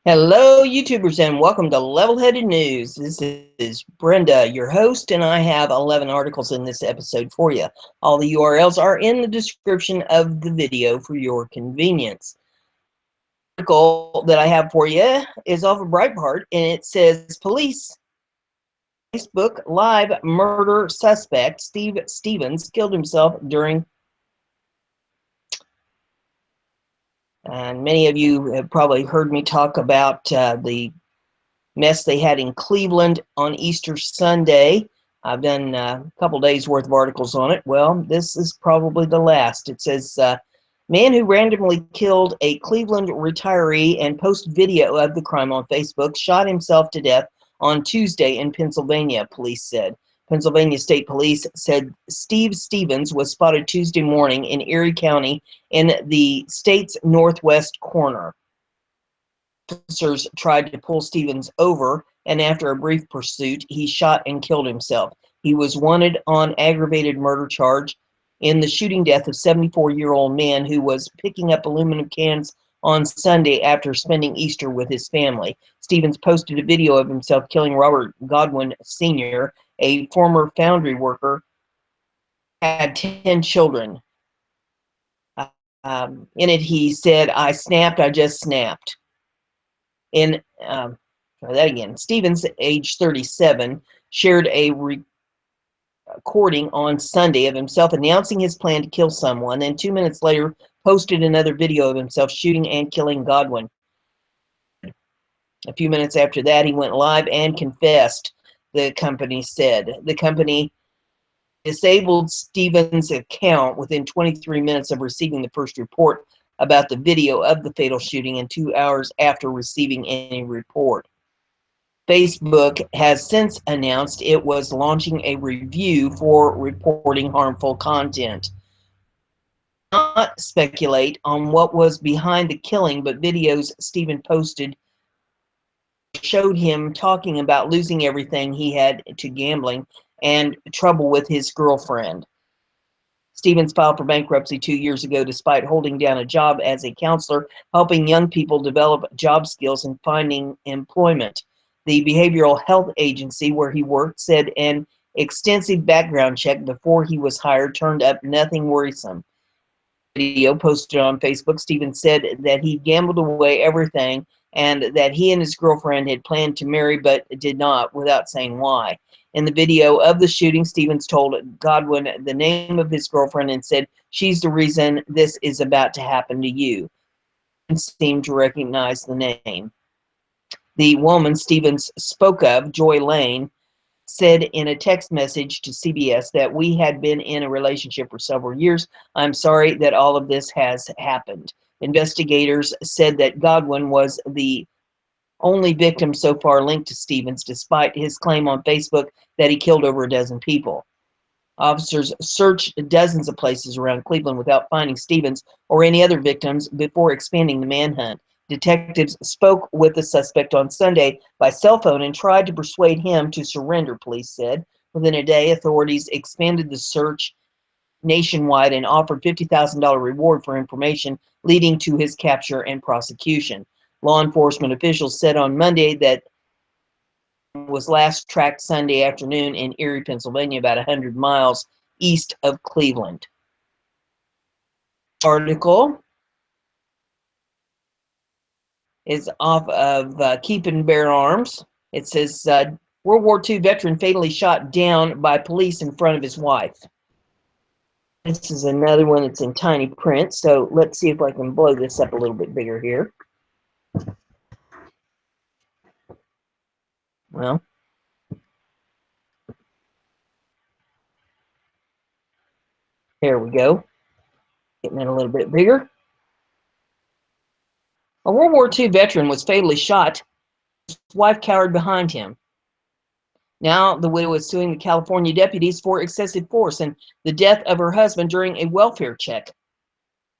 Hello, YouTubers, and welcome to Level-Headed News. This is Brenda, your host, and I have 11 articles in this episode for you. All the URLs are in the description of the video for your convenience. The article that I have for you is off of Breitbart, and it says, Police Facebook Live murder suspect Steve Stevens killed himself during. And many of you have probably heard me talk about the mess they had in Cleveland on Easter Sunday. I've done a couple days worth of articles on it. Well, this is probably the last. It says, man who randomly killed a Cleveland retiree and posted video of the crime on Facebook shot himself to death on Tuesday in Pennsylvania, police said. Pennsylvania State Police said Steve Stevens was spotted Tuesday morning in Erie County in the state's northwest corner. Officers tried to pull Stevens over, and after a brief pursuit, he shot and killed himself. He was wanted on aggravated murder charge in the shooting death of 74-year-old man who was picking up aluminum cans on Sunday after spending Easter with his family. Stevens posted a video of himself killing Robert Godwin Sr., a former foundry worker, had 10 children. In it, he said, I just snapped. Try that again. Stevens, age 37, shared a recording on Sunday of himself announcing his plan to kill someone, and 2 minutes later posted another video of himself shooting and killing Godwin. A few minutes after that, he went live and confessed, the company said. The company disabled Stevens' account within 23 minutes of receiving the first report about the video of the fatal shooting and 2 hours after receiving any report. Facebook has since announced it was launching a review for reporting harmful content. Not speculate on what was behind the killing, but videos Stephen posted showed him talking about losing everything he had to gambling and trouble with his girlfriend. Stevens filed for bankruptcy 2 years ago despite holding down a job as a counselor, helping young people develop job skills and finding employment. The behavioral health agency where he worked said an extensive background check before he was hired turned up nothing worrisome. Video posted on Facebook, Stevens said that he gambled away everything and that he and his girlfriend had planned to marry but did not, without saying why. In the video of the shooting, Stevens told Godwin the name of his girlfriend and said, she's the reason this is about to happen to you. He seemed to recognize the name. The woman Stevens spoke of, Joy Lane, said in a text message to CBS that we had been in a relationship for several years. I'm sorry that all of this has happened. Investigators said that Godwin was the only victim so far linked to Stevens, despite his claim on Facebook that he killed over a dozen people. Officers searched dozens of places around Cleveland without finding Stevens or any other victims before expanding the manhunt. Detectives spoke with the suspect on Sunday by cell phone and tried to persuade him to surrender, police said. Within a day, authorities expanded the search nationwide and offered $50,000 reward for information, leading to his capture and prosecution. Law enforcement officials said on Monday that was last tracked Sunday afternoon in Erie, Pennsylvania, about 100 miles east of Cleveland. Article is off of Keep and Bear Arms. It says, World War II veteran fatally shot down by police in front of his wife. This is another one that's in tiny print, so let's see if I can blow this up a little bit bigger here. Well, there we go. Getting it a little bit bigger. A World War II veteran was fatally shot. His wife cowered behind him. Now the widow is suing the California deputies for excessive force and the death of her husband during a welfare check.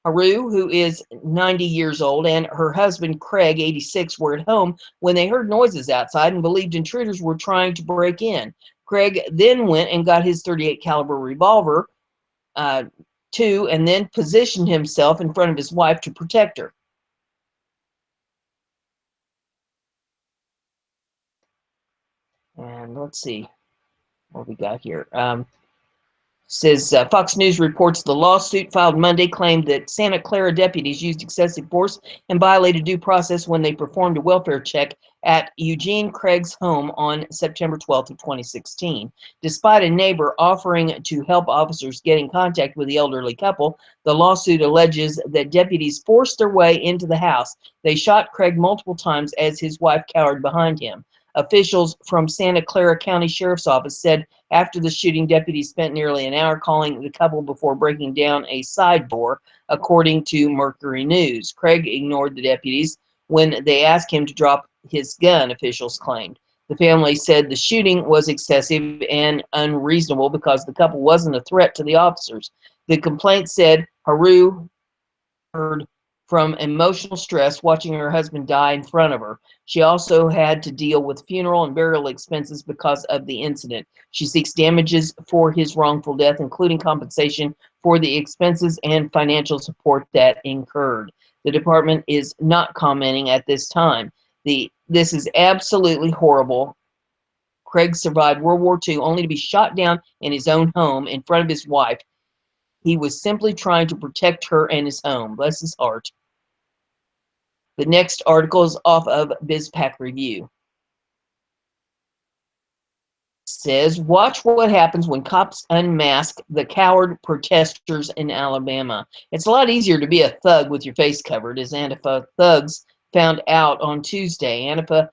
Haru, who is 90 years old, and her husband, Craig, 86, were at home when they heard noises outside and believed intruders were trying to break in. Craig then went and got his .38 caliber revolver, too, and then positioned himself in front of his wife to protect her. And let's see what we got here. Says Fox News reports the lawsuit filed Monday claimed that Santa Clara deputies used excessive force and violated due process when they performed a welfare check at Eugene Craig's home on September 12th of 2016. Despite a neighbor offering to help officers get in contact with the elderly couple, the lawsuit alleges that deputies forced their way into the house. They shot Craig multiple times as his wife cowered behind him. Officials from Santa Clara County Sheriff's Office said after the shooting, deputies spent nearly an hour calling the couple before breaking down a side door, according to Mercury News. Craig ignored the deputies when they asked him to drop his gun, officials claimed. The family said the shooting was excessive and unreasonable because the couple wasn't a threat to the officers. The complaint said Haru heard from emotional stress watching her husband die in front of her. She also had to deal with funeral and burial expenses because of the incident. She seeks damages for his wrongful death, including compensation for the expenses and financial support that incurred. The department is not commenting at this time. This is absolutely horrible. Craig survived World War II only to be shot down in his own home in front of his wife. He was simply trying to protect her and his home. Bless his heart. The next article is off of BizPack Review. It says, watch what happens when cops unmask the coward protesters in Alabama. It's a lot easier to be a thug with your face covered, as Antifa thugs found out on Tuesday. Antifa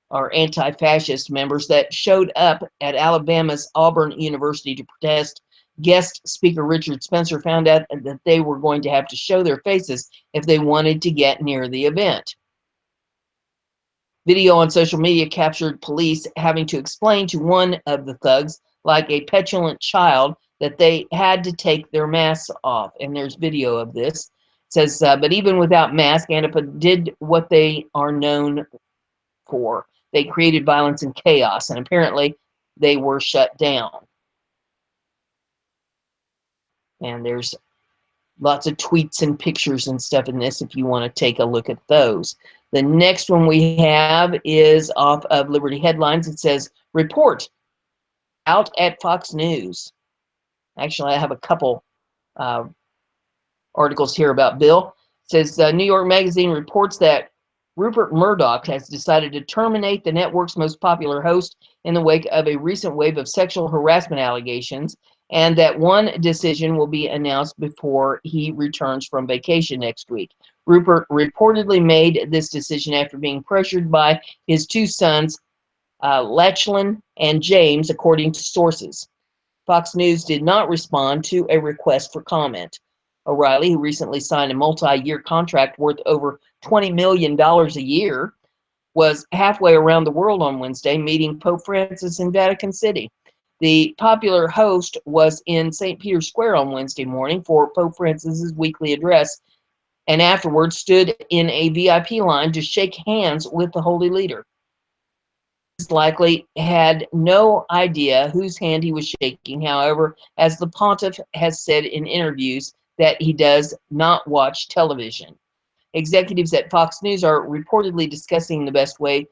are anti-fascist members that showed up at Alabama's Auburn University to protest. Guest speaker Richard Spencer found out that they were going to have to show their faces if they wanted to get near the event. Video on social media captured police having to explain to one of the thugs, like a petulant child, that they had to take their masks off. And there's video of this. It says, but even without masks, Antifa did what they are known for. They created violence and chaos, and apparently they were shut down. And there's lots of tweets and pictures and stuff in this if you want to take a look at those. The next one we have is off of Liberty Headlines. It says, report out at Fox News. Actually, I have a couple articles here about Bill. It says, New York Magazine reports that Rupert Murdoch has decided to terminate the network's most popular host in the wake of a recent wave of sexual harassment allegations, and that one decision will be announced before he returns from vacation next week. Rupert reportedly made this decision after being pressured by his two sons, Lachlan and James, according to sources. Fox News did not respond to a request for comment. O'Reilly, who recently signed a multi-year contract worth over $20 million a year, was halfway around the world on Wednesday, meeting Pope Francis in Vatican City. The popular host was in St. Peter's Square on Wednesday morning for Pope Francis's weekly address, and afterwards stood in a VIP line to shake hands with the Holy Leader. Likely had no idea whose hand he was shaking. However, as the pontiff has said in interviews, that he does not watch television. Executives at Fox News are reportedly discussing the best way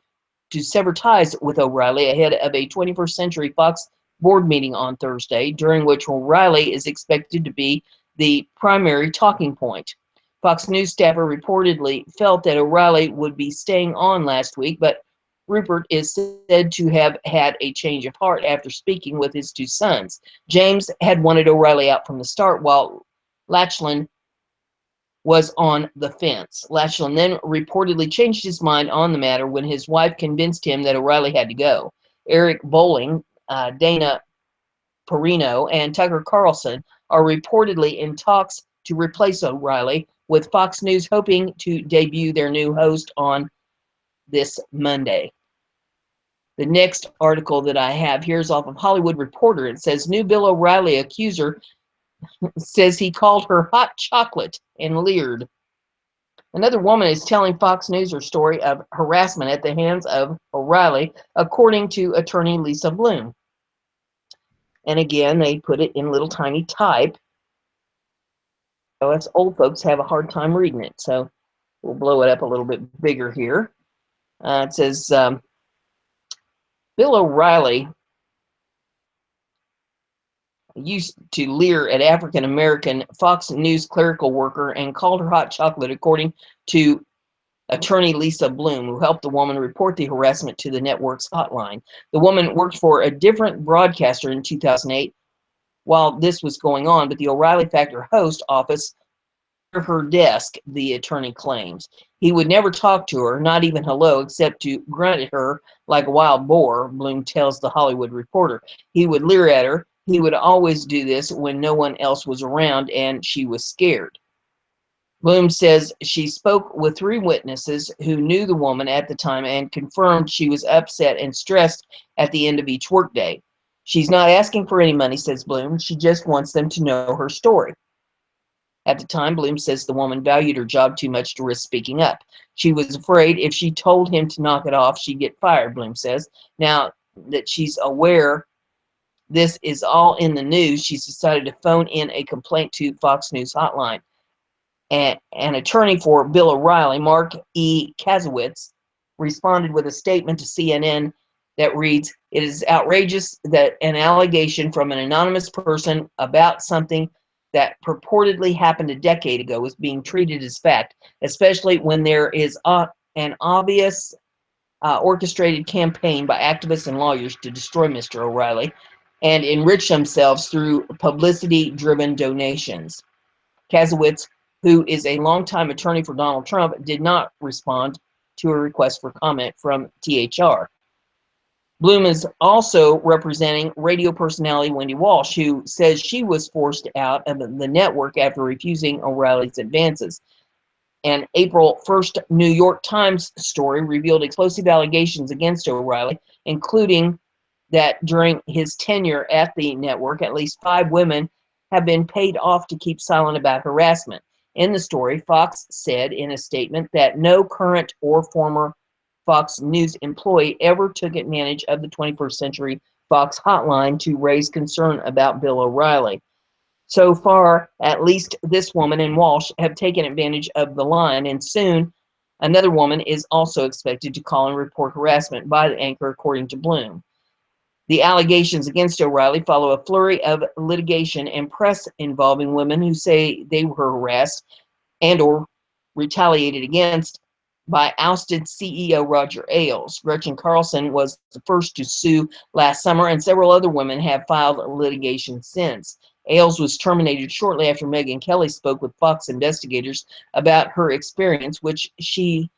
to sever ties with O'Reilly ahead of a 21st Century Fox board meeting on Thursday, during which O'Reilly is expected to be the primary talking point. Fox News staffer reportedly felt that O'Reilly would be staying on last week, but Rupert is said to have had a change of heart after speaking with his two sons. James had wanted O'Reilly out from the start, while Lachlan was on the fence. Lachlan then reportedly changed his mind on the matter when his wife convinced him that O'Reilly had to go. Eric Bolling, Dana Perino, and Tucker Carlson are reportedly in talks to replace O'Reilly, with Fox News hoping to debut their new host on this Monday. The next article that I have here is off of Hollywood Reporter. It says, new Bill O'Reilly accuser says he called her hot chocolate and leered. Another woman is telling Fox News her story of harassment at the hands of O'Reilly, according to attorney Lisa Bloom. And again, they put it in little tiny type. So us old folks have a hard time reading it. So we'll blow it up a little bit bigger here. It says, Bill O'Reilly used to leer at African-American Fox News clerical worker and called her hot chocolate, according to attorney Lisa Bloom, who helped the woman report the harassment to the network's hotline. The woman worked for a different broadcaster in 2008 while this was going on, but the O'Reilly Factor host office near her desk, the attorney claims. He would never talk to her, not even hello, except to grunt at her like a wild boar, Bloom tells The Hollywood Reporter. He would leer at her. He would always do this when no one else was around and she was scared. Bloom says she spoke with 3 witnesses who knew the woman at the time and confirmed she was upset and stressed at the end of each workday. She's not asking for any money, says Bloom. She just wants them to know her story. At the time, Bloom says the woman valued her job too much to risk speaking up. She was afraid if she told him to knock it off, she'd get fired, Bloom says. Now that she's aware this is all in the news, she's decided to phone in a complaint to Fox News hotline. An attorney for Bill O'Reilly, Mark E. Kazowitz, responded with a statement to CNN that reads, "It is outrageous that an allegation from an anonymous person about something that purportedly happened a decade ago is being treated as fact, especially when there is an obvious orchestrated campaign by activists and lawyers to destroy Mr. O'Reilly and enrich themselves through publicity-driven donations." Kazowitz, who is a longtime attorney for Donald Trump, did not respond to a request for comment from THR. Bloom is also representing radio personality Wendy Walsh, who says she was forced out of the network after refusing O'Reilly's advances. An April 1st New York Times story revealed explosive allegations against O'Reilly, including that during his tenure at the network, at least 5 women have been paid off to keep silent about harassment. In the story, Fox said in a statement that no current or former Fox News employee ever took advantage of the 21st Century Fox hotline to raise concern about Bill O'Reilly. So far, at least this woman and Walsh have taken advantage of the line, and soon another woman is also expected to call and report harassment by the anchor, according to Bloom. The allegations against O'Reilly follow a flurry of litigation and press involving women who say they were harassed and or retaliated against by ousted CEO Roger Ailes. Gretchen Carlson was the first to sue last summer, and several other women have filed litigation since. Ailes was terminated shortly after Megyn Kelly spoke with Fox investigators about her experience, which she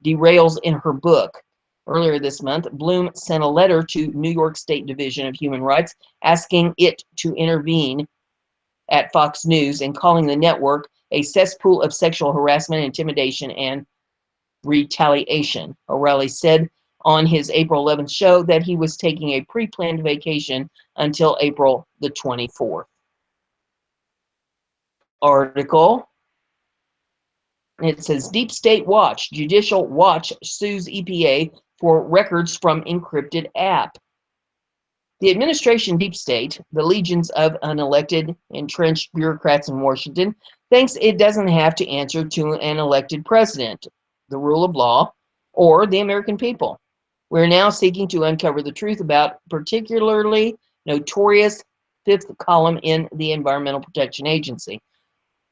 derails in her book. Earlier this month, Bloom sent a letter to New York State Division of Human Rights asking it to intervene at Fox News and calling the network a cesspool of sexual harassment, intimidation, and retaliation. O'Reilly said on his April 11th show that he was taking a pre-planned vacation until April the 24th. Article. It says Deep State Watch, Judicial Watch sues EPA for records from encrypted app. The administration deep state, the legions of unelected, entrenched bureaucrats in Washington, thinks it doesn't have to answer to an elected president, the rule of law, or the American people. We're now seeking to uncover the truth about particularly notorious fifth column in the Environmental Protection Agency.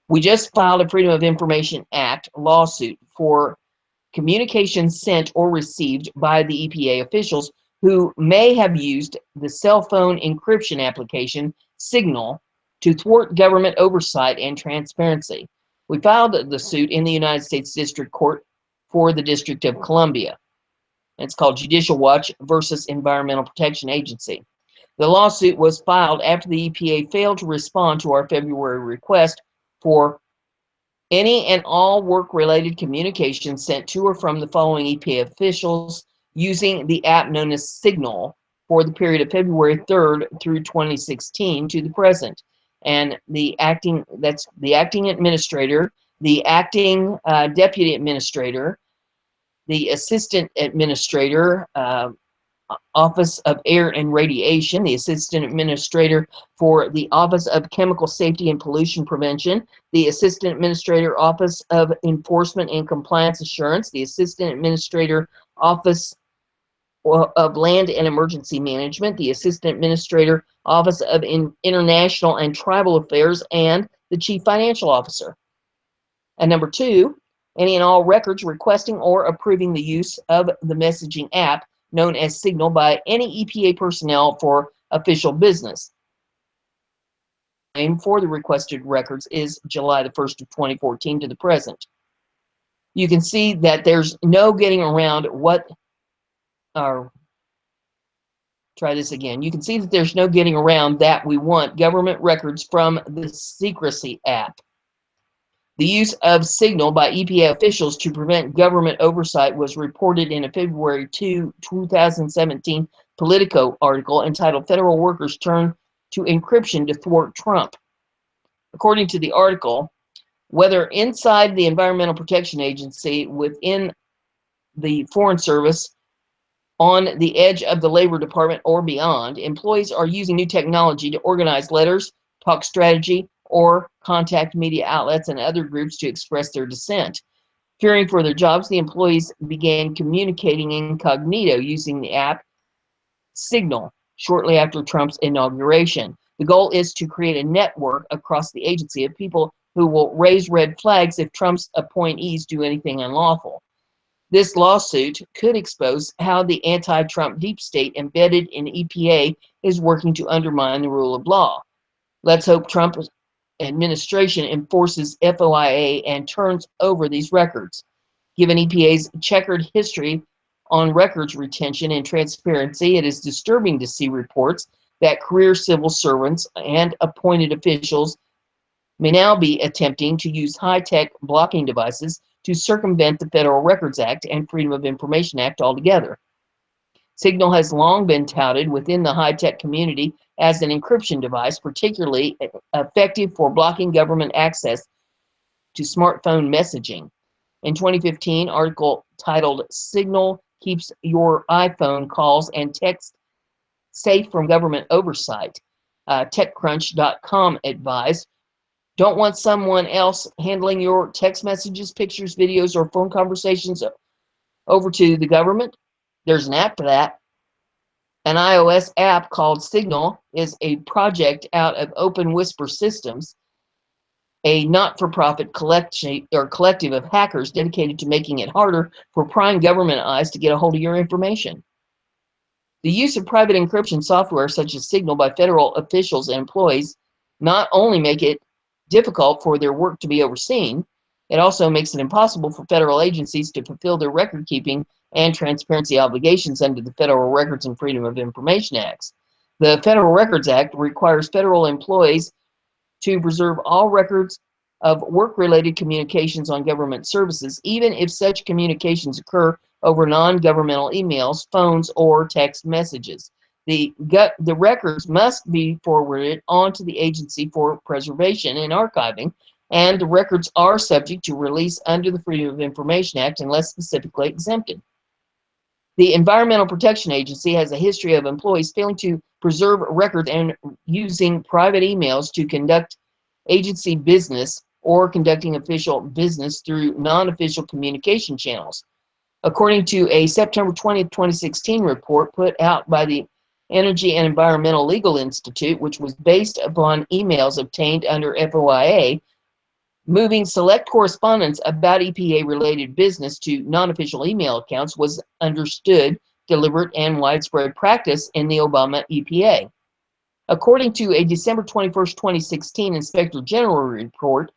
We just filed a Freedom of Information Act lawsuit for communications sent or received by the EPA officials who may have used the cell phone encryption application Signal to thwart government oversight and transparency. We filed the suit in the United States District Court for the District of Columbia. It's called Judicial Watch versus Environmental Protection Agency. The lawsuit was filed after the EPA failed to respond to our February request for any and all work-related communications sent to or from the following EPA officials using the app known as Signal for the period of February 3rd through 2016 to the present. And the acting administrator, the acting deputy administrator, the assistant administrator, Office of Air and Radiation, the Assistant Administrator for the Office of Chemical Safety and Pollution Prevention, the Assistant Administrator, Office of Enforcement and Compliance Assurance, the Assistant Administrator, Office of Land and Emergency Management, the Assistant Administrator, Office of International and Tribal Affairs, and the Chief Financial Officer. And number 2, any and all records requesting or approving the use of the messaging app known as Signal by any EPA personnel for official business. For the requested records is July the 1st of 2014 to the present. You can see that there's no getting around try this again. You can see that there's no getting around that we want government records from the Secrecy app. The use of Signal by EPA officials to prevent government oversight was reported in a February 2, 2017 Politico article entitled "Federal Workers Turn to Encryption to Thwart Trump." According to the article, whether inside the Environmental Protection Agency, within the Foreign Service, on the edge of the Labor Department, or beyond, employees are using new technology to organize letters, talk strategy, or contact media outlets and other groups to express their dissent. Fearing for their jobs, the employees began communicating incognito using the app Signal shortly after Trump's inauguration. The goal is to create a network across the agency of people who will raise red flags if Trump's appointees do anything unlawful. This lawsuit could expose how the anti-Trump deep state embedded in EPA is working to undermine the rule of law. Let's hope Trump's administration enforces FOIA and turns over these records. Given EPA's checkered history on records retention and transparency, it is disturbing to see reports that career civil servants and appointed officials may now be attempting to use high-tech blocking devices to circumvent the Federal Records Act and Freedom of Information Act altogether. Signal has long been touted within the high-tech community as an encryption device, particularly effective for blocking government access to smartphone messaging. In 2015, article titled "Signal Keeps Your iPhone Calls and Text Safe from Government Oversight," TechCrunch.com advised, "Don't want someone else handling your text messages, pictures, videos, or phone conversations over to the government? There's an app for that." An iOS app called Signal is a project out of Open Whisper Systems, a not-for-profit collective of hackers dedicated to making it harder for prying government eyes to get a hold of your information. The use of private encryption software such as Signal by federal officials and employees not only make it difficult for their work to be overseen, it also makes it impossible for federal agencies to fulfill their record-keeping and transparency obligations under the Federal Records and Freedom of Information Acts. The Federal Records Act requires federal employees to preserve all records of work-related communications on government services, even if such communications occur over non-governmental emails, phones, or text messages. The records must be forwarded onto the agency for preservation and archiving, and the records are subject to release under the Freedom of Information Act unless specifically exempted. The Environmental Protection Agency has a history of employees failing to preserve records and using private emails to conduct agency business or conducting official business through non-official communication channels. According to a September 20, 2016 report put out by the Energy and Environmental Legal Institute, which was based upon emails obtained under FOIA, moving select correspondence about EPA-related business to non-official email accounts was understood, deliberate, and widespread practice in the Obama EPA. According to a December 21, 2016 Inspector General report,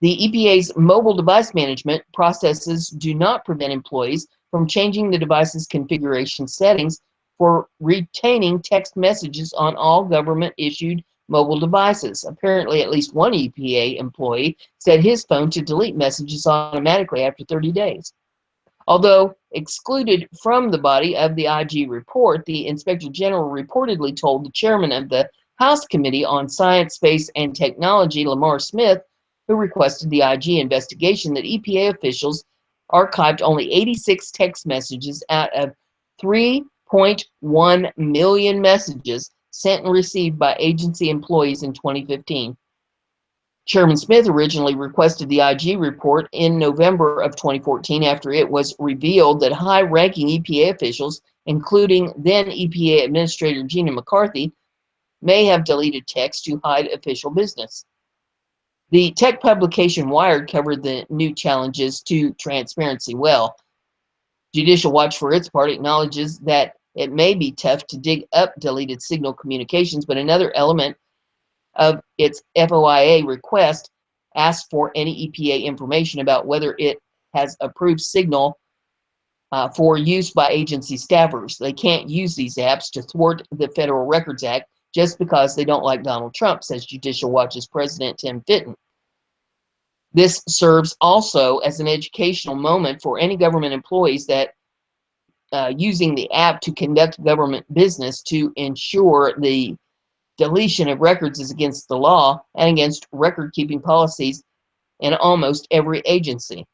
the EPA's mobile device management processes do not prevent employees from changing the device's configuration settings for retaining text messages on all government-issued mobile devices. Apparently, at least one EPA employee set his phone to delete messages automatically after 30 days. Although excluded from the body of the IG report, the Inspector General reportedly told the chairman of the House Committee on Science, Space, and Technology, Lamar Smith, who requested the IG investigation, that EPA officials archived only 86 text messages out of 3.1 million messages sent and received by agency employees in 2015. Chairman Smith originally requested the IG report in November of 2014 after it was revealed that high-ranking EPA officials, including then EPA Administrator Gina McCarthy, may have deleted text to hide official business. The tech publication Wired covered the new challenges to transparency well. Judicial Watch, for its part, acknowledges that it may be tough to dig up deleted signal communications, but another element of its FOIA request asks for any EPA information about whether it has approved signal for use by agency staffers. They can't use these apps to thwart the Federal Records Act just because they don't like Donald Trump, says Judicial Watch's President Tim Fitton. This serves also as an educational moment for any government employees that using the app to conduct government business to ensure the deletion of records is against the law and against record-keeping policies in almost every agency.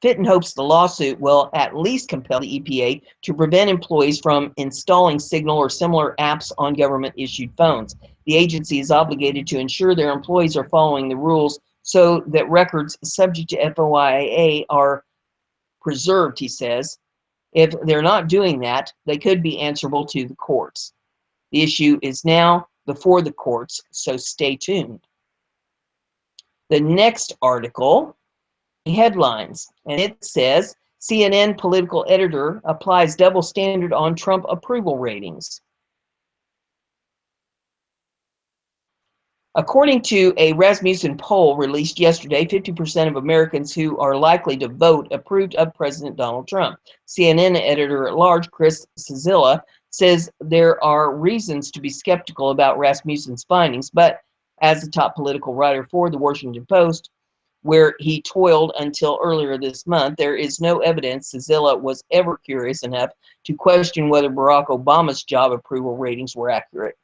Fitton hopes the lawsuit will at least compel the EPA to prevent employees from installing Signal or similar apps on government-issued phones. The agency is obligated to ensure their employees are following the rules so that records subject to FOIA are preserved, he says. If they're not doing that, they could be answerable to the courts. The issue is now before the courts, so stay tuned. The next article, headlines, and it says, CNN political editor applies double standard on Trump approval ratings. According to a Rasmussen poll released yesterday, 50% of Americans who are likely to vote approved of President Donald Trump. CNN editor-at-large Chris Cillizza says there are reasons to be skeptical about Rasmussen's findings, but as a top political writer for the Washington Post, where he toiled until earlier this month, there is no evidence Cillizza was ever curious enough to question whether Barack Obama's job approval ratings were accurate.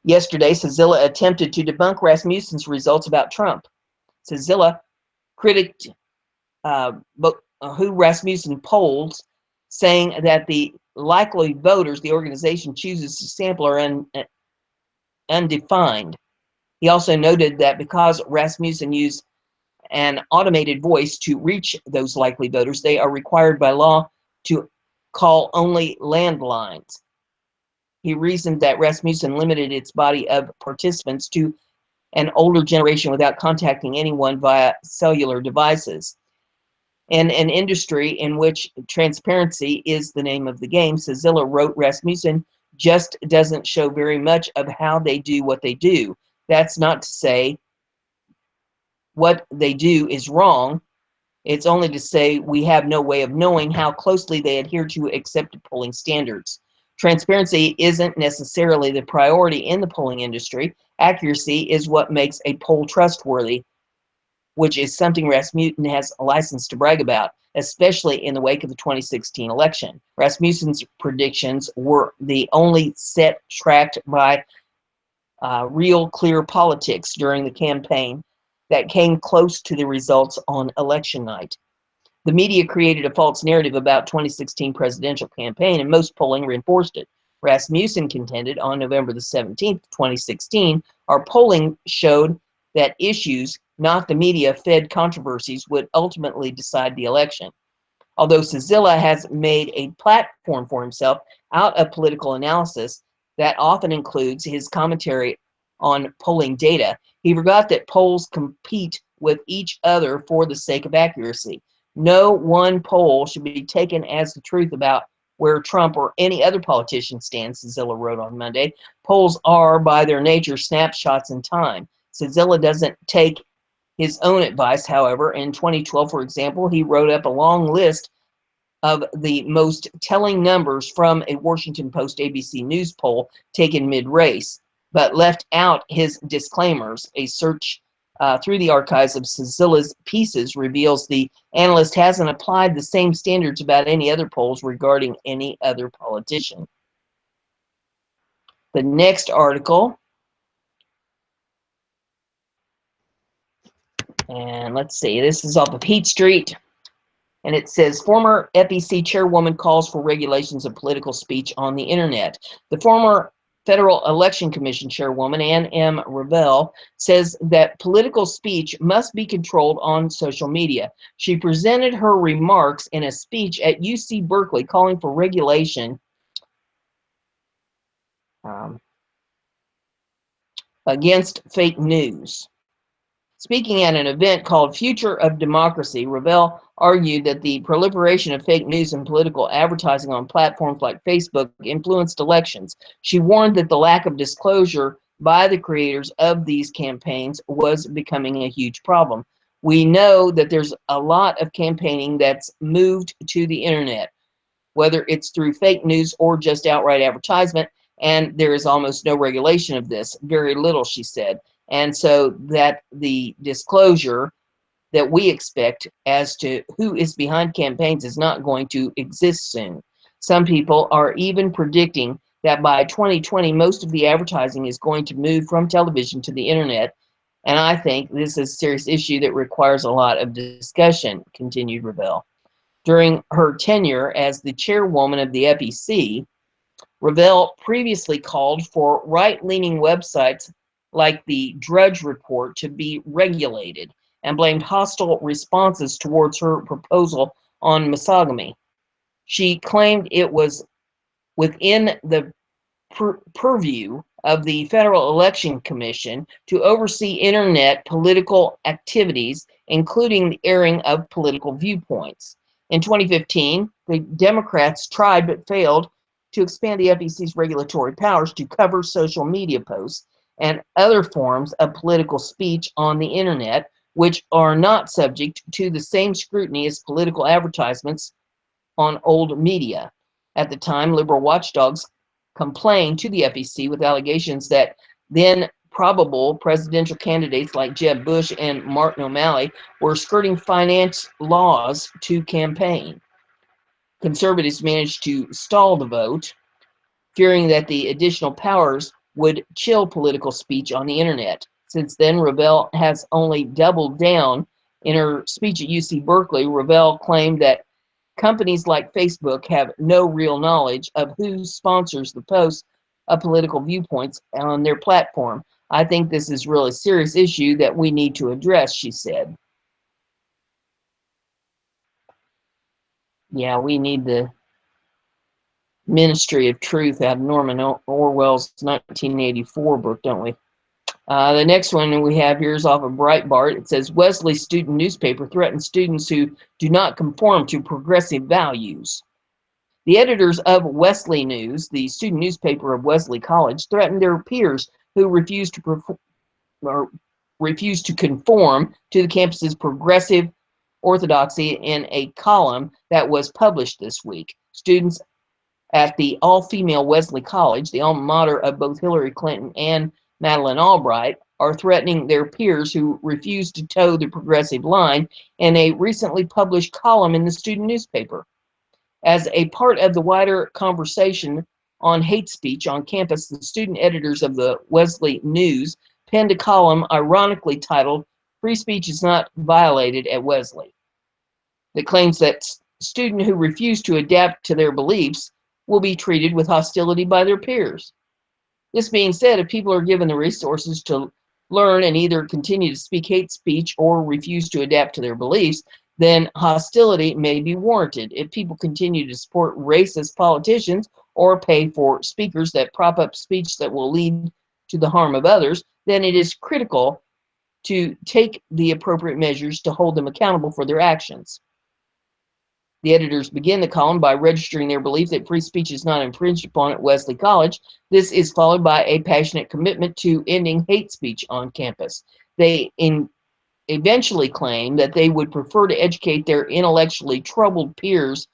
Yesterday, Cillizza attempted to debunk Rasmussen's results about Trump. Cillizza critiqued who Rasmussen polls, saying that the likely voters the organization chooses to sample are undefined. He also noted that because Rasmussen used an automated voice to reach those likely voters, they are required by law to call only landlines. He reasoned that Rasmussen limited its body of participants to an older generation without contacting anyone via cellular devices. In an industry in which transparency is the name of the game, Cillizza wrote, Rasmussen just doesn't show very much of how they do what they do. That's not to say what they do is wrong. It's only to say we have no way of knowing how closely they adhere to accepted polling standards. Transparency isn't necessarily the priority in the polling industry. Accuracy is what makes a poll trustworthy, which is something Rasmussen has a license to brag about, especially in the wake of the 2016 election. Rasmussen's predictions were the only set tracked by real clear politics during the campaign that came close to the results on election night. The media created a false narrative about 2016 presidential campaign, and most polling reinforced it. Rasmussen contended on November the 17th, 2016, our polling showed that issues, not the media-fed controversies, would ultimately decide the election. Although Cillizza has made a platform for himself out of political analysis that often includes his commentary on polling data, he forgot that polls compete with each other for the sake of accuracy. No one poll should be taken as the truth about where Trump or any other politician stands, Cillizza wrote on Monday. Polls are, by their nature, snapshots in time. Cillizza doesn't take his own advice, however. In 2012, for example, he wrote up a long list of the most telling numbers from a Washington Post ABC News poll taken mid-race, but left out his disclaimers. A search through the archives of Cillizza's pieces reveals the analyst hasn't applied the same standards about any other polls regarding any other politician. The next article, and let's see, this is off of Heat Street, and it says, former FEC chairwoman calls for regulations of political speech on the internet. The former Federal Election Commission Chairwoman Ann M. Revelle says that political speech must be controlled on social media. She presented her remarks in a speech at UC Berkeley calling for regulation against fake news. Speaking at an event called Future of Democracy, Revelle argued that the proliferation of fake news and political advertising on platforms like Facebook influenced elections. She warned that the lack of disclosure by the creators of these campaigns was becoming a huge problem. We know that there's a lot of campaigning that's moved to the internet, whether it's through fake news or just outright advertisement, and there is almost no regulation of this, very little, she said. And so that the disclosure that we expect as to who is behind campaigns is not going to exist soon. Some people are even predicting that by 2020, most of the advertising is going to move from television to the internet. And I think this is a serious issue that requires a lot of discussion, continued Revelle. During her tenure as the chairwoman of the FEC, Revelle previously called for right-leaning websites like the Drudge Report to be regulated and blamed hostile responses towards her proposal on misogyny. She claimed it was within the purview of the Federal Election Commission to oversee internet political activities, including the airing of political viewpoints. In 2015, the Democrats tried but failed to expand the FEC's regulatory powers to cover social media posts and other forms of political speech on the internet, which are not subject to the same scrutiny as political advertisements on old media. At the time, liberal watchdogs complained to the FEC with allegations that then probable presidential candidates like Jeb Bush and Martin O'Malley were skirting finance laws to campaign. Conservatives managed to stall the vote, fearing that the additional powers would chill political speech on the internet. Since then, Revelle has only doubled down. In her speech at UC Berkeley, Revelle claimed that companies like Facebook have no real knowledge of who sponsors the posts of political viewpoints on their platform. I think this is really a serious issue that we need to address, she said. Yeah, we need the Ministry of Truth out of Norman Orwell's 1984 book, don't we? The next one we have here is off of Breitbart. It says, Wesley student newspaper threatens students who do not conform to progressive values. The editors of Wesley News, the student newspaper of Wesley College, threatened their peers who refused to conform to the campus's progressive orthodoxy in a column that was published this week. Students at the all-female Wesley College, the alma mater of both Hillary Clinton and Madeleine Albright, are threatening their peers who refuse to toe the progressive line in a recently published column in the student newspaper. As a part of the wider conversation on hate speech on campus, the student editors of the Wesley News penned a column ironically titled, Free Speech is Not Violated at Wesley, that claims that students who refuse to adapt to their beliefs will be treated with hostility by their peers. This being said, if people are given the resources to learn and either continue to speak hate speech or refuse to adapt to their beliefs, then hostility may be warranted. If people continue to support racist politicians or pay for speakers that prop up speech that will lead to the harm of others, then it is critical to take the appropriate measures to hold them accountable for their actions. The editors begin the column by registering their belief that free speech is not infringed upon at Wesley College. This is followed by a passionate commitment to ending hate speech on campus. They eventually claim that they would prefer to educate their intellectually troubled peers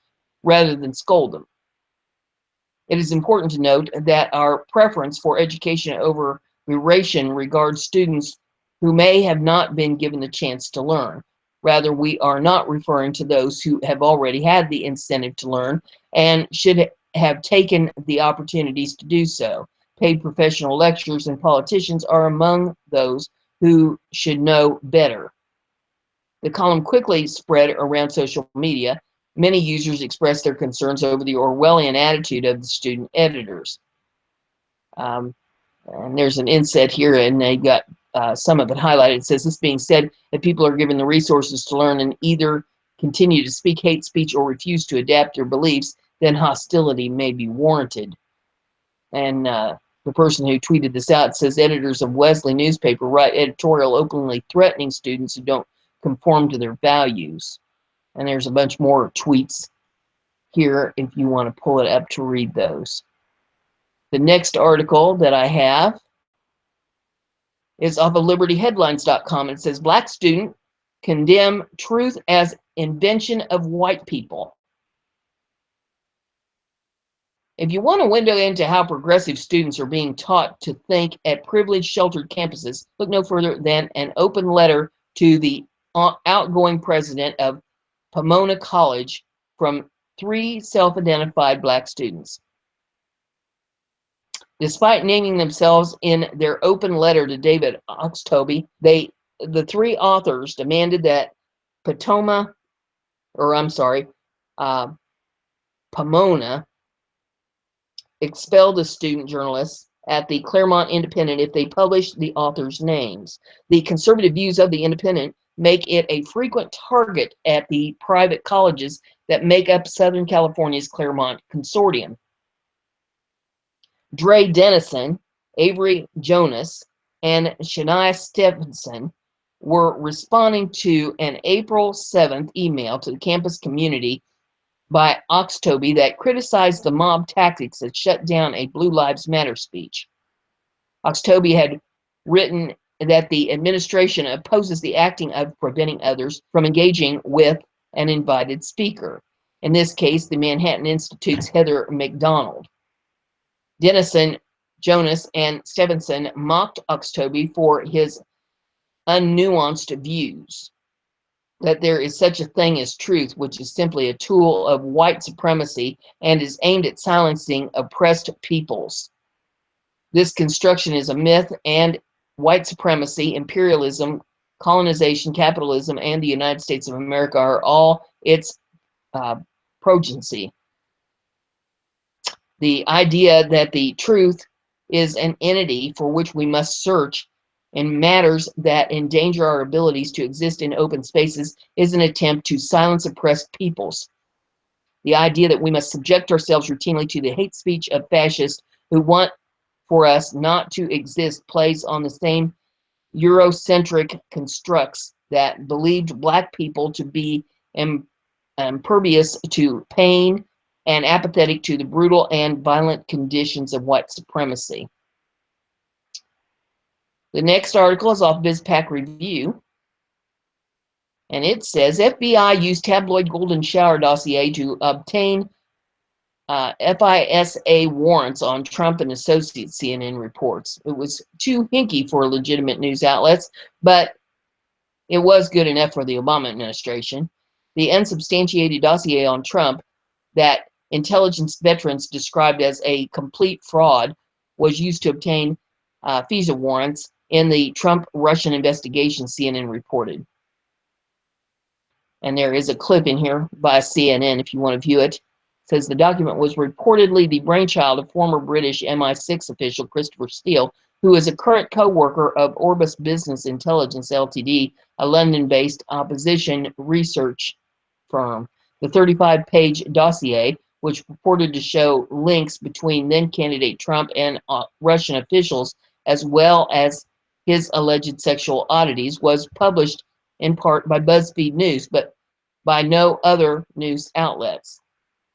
rather than scold them. It is important to note that our preference for education over moderation regards students who may have not been given the chance to learn. Rather, we are not referring to those who have already had the incentive to learn and should have taken the opportunities to do so. Paid professional lecturers and politicians are among those who should know better. The column quickly spread around social media. Many users expressed their concerns over the Orwellian attitude of the student editors. And there's an inset here, and they got some of it highlighted. It says, this being said, if people are given the resources to learn and either continue to speak hate speech or refuse to adapt their beliefs, then hostility may be warranted. And the person who tweeted this out says, editors of Wesley newspaper write editorial openly threatening students who don't conform to their values. And there's a bunch more tweets here if you want to pull it up to read those. The next article that I have is off of libertyheadlines.com. It says, black student condemn truth as invention of white people. If you want a window into how progressive students are being taught to think at privileged sheltered campuses, look no further than an open letter to the outgoing president of Pomona College from 3 self-identified black students. Despite naming themselves in their open letter to David Oxtoby, the 3 authors demanded that Pomona expel the student journalists at the Claremont Independent if they publish the authors' names. The conservative views of the Independent make it a frequent target at the private colleges that make up Southern California's Claremont Consortium. Dre Dennison, Avery Jonas, and Shania Stevenson were responding to an April 7th email to the campus community by Oxtoby that criticized the mob tactics that shut down a Blue Lives Matter speech. Oxtoby had written that the administration opposes the acting of preventing others from engaging with an invited speaker. In this case, the Manhattan Institute's Heather McDonald. Dennison, Jonas, and Stevenson mocked Oxtoby for his unnuanced views, that there is such a thing as truth, which is simply a tool of white supremacy and is aimed at silencing oppressed peoples. This construction is a myth, and white supremacy, imperialism, colonization, capitalism, and the United States of America are all its progeny. The idea that the truth is an entity for which we must search in matters that endanger our abilities to exist in open spaces is an attempt to silence oppressed peoples. The idea that we must subject ourselves routinely to the hate speech of fascists who want for us not to exist plays on the same Eurocentric constructs that believed black people to be impervious to pain and apathetic to the brutal and violent conditions of white supremacy. The next article is off BizPac Review, and it says FBI used tabloid golden shower dossier to obtain FISA warrants on Trump and associates, CNN reports. It was too hinky for legitimate news outlets, but it was good enough for the Obama administration. The unsubstantiated dossier on Trump that intelligence veterans described as a complete fraud was used to obtain FISA warrants in the Trump-Russian investigation, CNN reported. And there is a clip in here by CNN if you want to view it. It says the document was reportedly the brainchild of former British MI6 official Christopher Steele, who is a current co-worker of Orbis Business Intelligence Ltd, a London-based opposition research firm. The 35-page dossier, which purported to show links between then-candidate Trump and Russian officials, as well as his alleged sexual oddities, was published in part by BuzzFeed News, but by no other news outlets.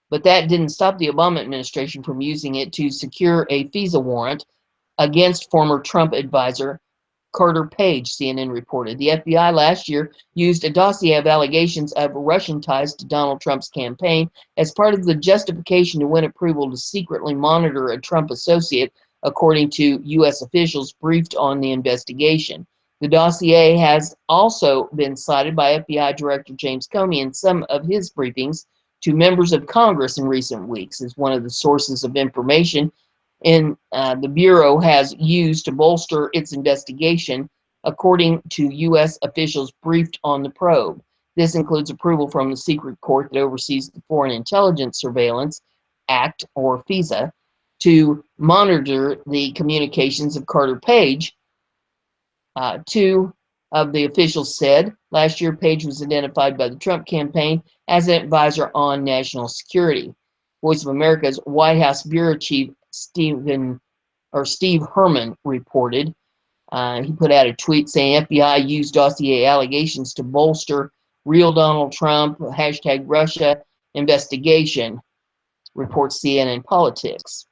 But that didn't stop the Obama administration from using it to secure a FISA warrant against former Trump advisor Carter Page, CNN reported. The FBI last year used a dossier of allegations of Russian ties to Donald Trump's campaign as part of the justification to win approval to secretly monitor a Trump associate, according to U.S. officials briefed on the investigation. The dossier has also been cited by FBI Director James Comey in some of his briefings to members of Congress in recent weeks as one of the sources of information the Bureau has used to bolster its investigation, according to U.S. officials briefed on the probe. This includes approval from the secret court that oversees the Foreign Intelligence Surveillance Act, or FISA, to monitor the communications of Carter Page. Two of the officials said last year Page was identified by the Trump campaign as an advisor on national security. Voice of America's White House Bureau Chief Steve Herman reported. He put out a tweet saying FBI used dossier allegations to bolster real Donald Trump, hashtag Russia investigation, reports CNN Politics.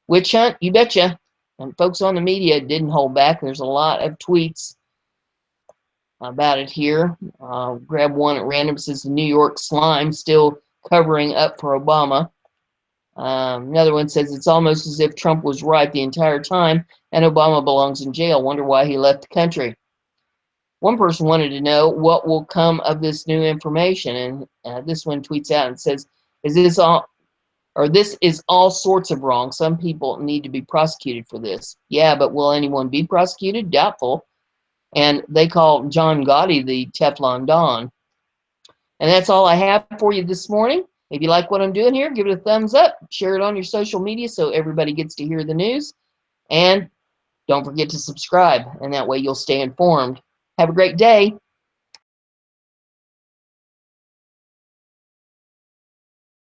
Witch hunt, you betcha. And folks on the media didn't hold back. There's a lot of tweets about it here. Grab one at random. It says the New York slime still covering up for Obama. Another one says it's almost as if Trump was right the entire time and Obama belongs in jail. Wonder why he left the country. One person wanted to know what will come of this new information, and this one tweets out and says, "Is this all? Or this is all sorts of wrong. Some people need to be prosecuted for this." Yeah, but will anyone be prosecuted? Doubtful. And they call John Gotti the Teflon Don. And that's all I have for you this morning. If you like what I'm doing here, give it a thumbs up. Share it on your social media so everybody gets to hear the news. And don't forget to subscribe, and that way you'll stay informed. Have a great day.